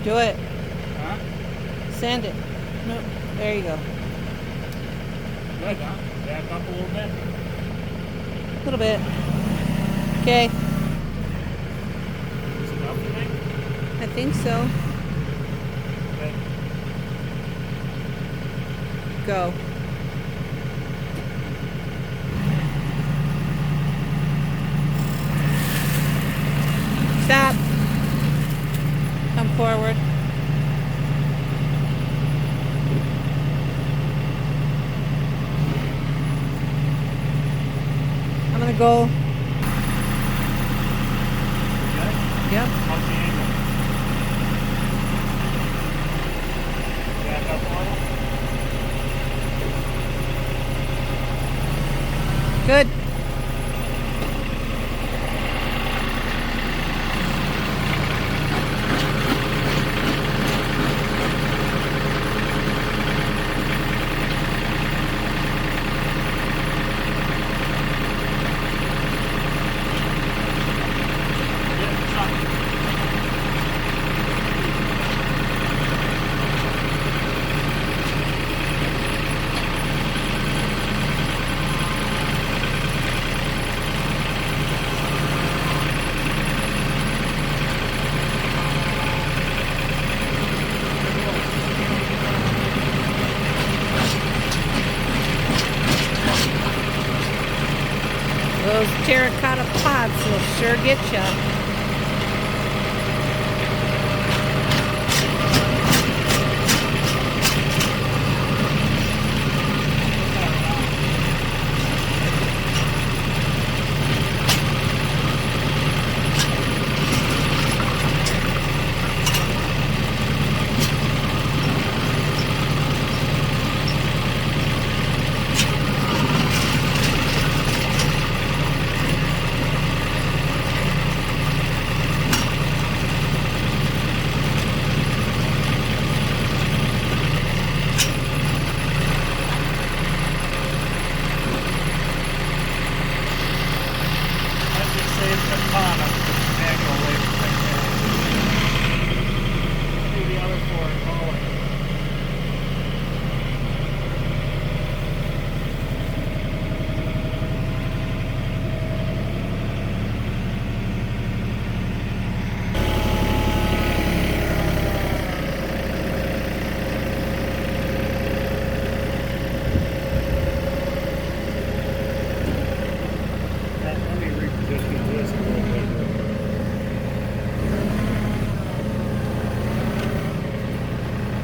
Do it. Huh? Sand it. No, there you go. Good, huh? Back up a little bit. A little bit. Okay. Is it up, you think? I think so. Good. Go. Stop. Come forward. I'm gonna go. Good? Yep. How's the angle? Back up a little. Good. Those terracotta pots will sure get you. Let's just say it's a ton of manual labor right there. Do the other four and call it. Let me reposition this a little bit.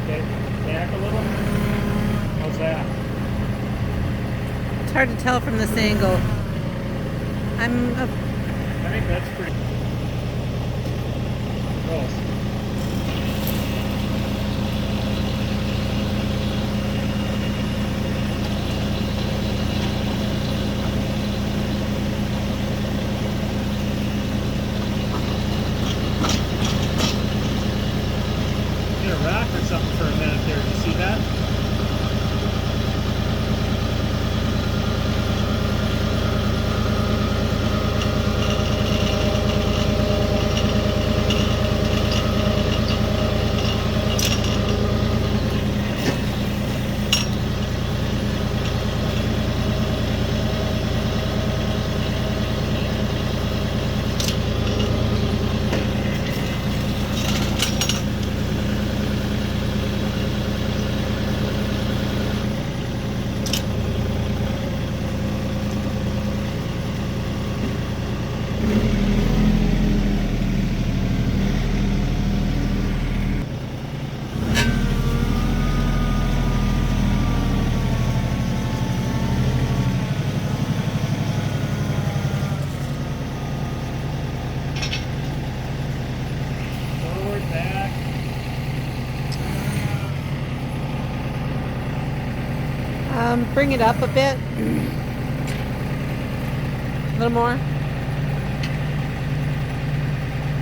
Okay, back a little. How's that? It's hard to tell from this angle. I think that's pretty close. Hit a rock or something for a minute there. Did you see that? Forward, back. bring it up a bit. A little more.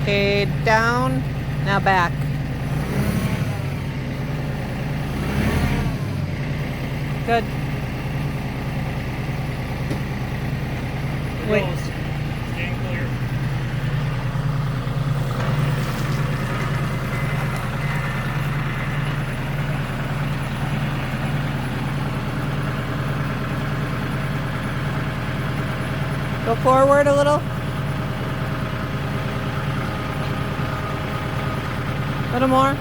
Okay, down. Now back. Good. Wait. Stand clear. Go forward a little. Little more.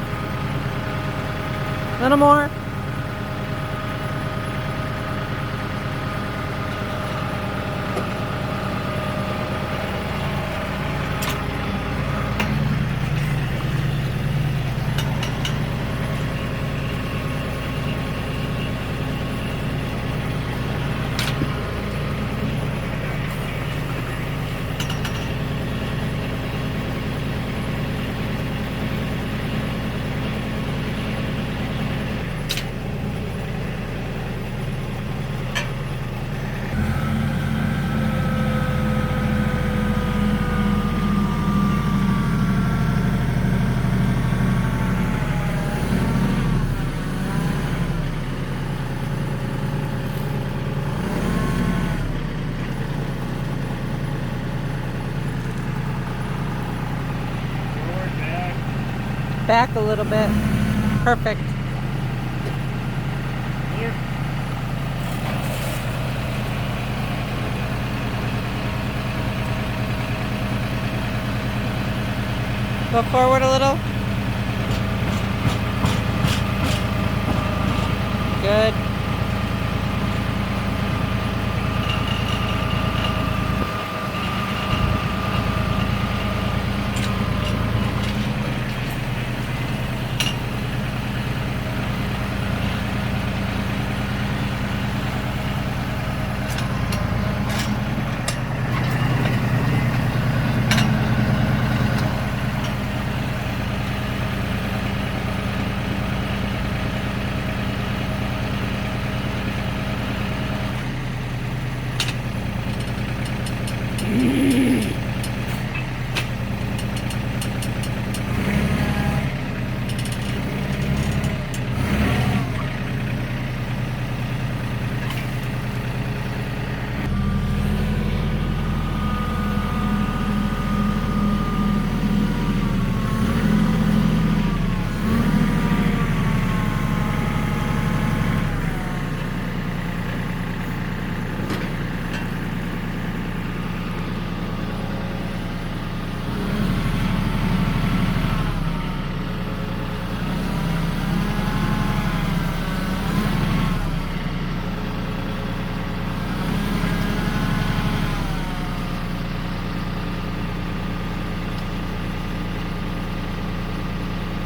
Little more. Forward, back. Back a little bit. Perfect. Here. Go forward a little. Good.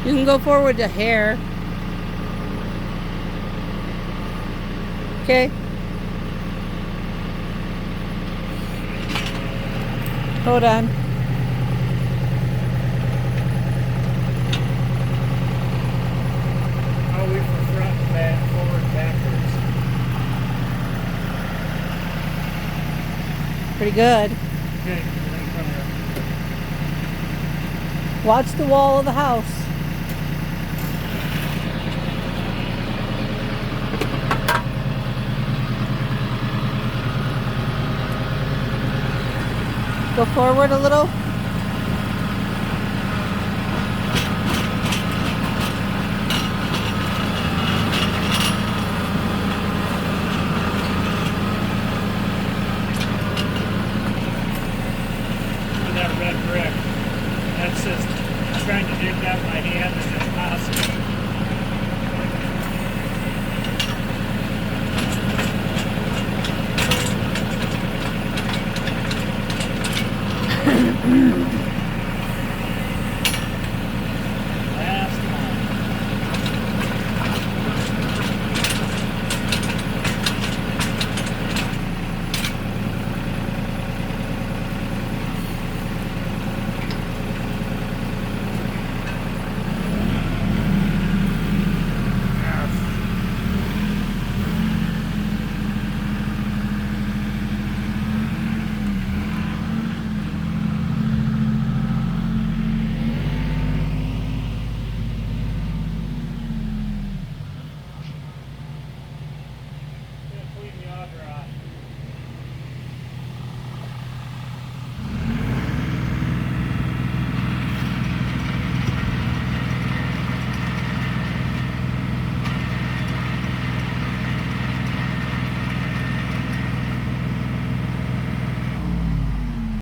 You can go forward to hair. Okay. Hold on. How we from front and back, forward, backwards. Pretty good. Okay, then from there. Watch the wall of the house. Go forward a little.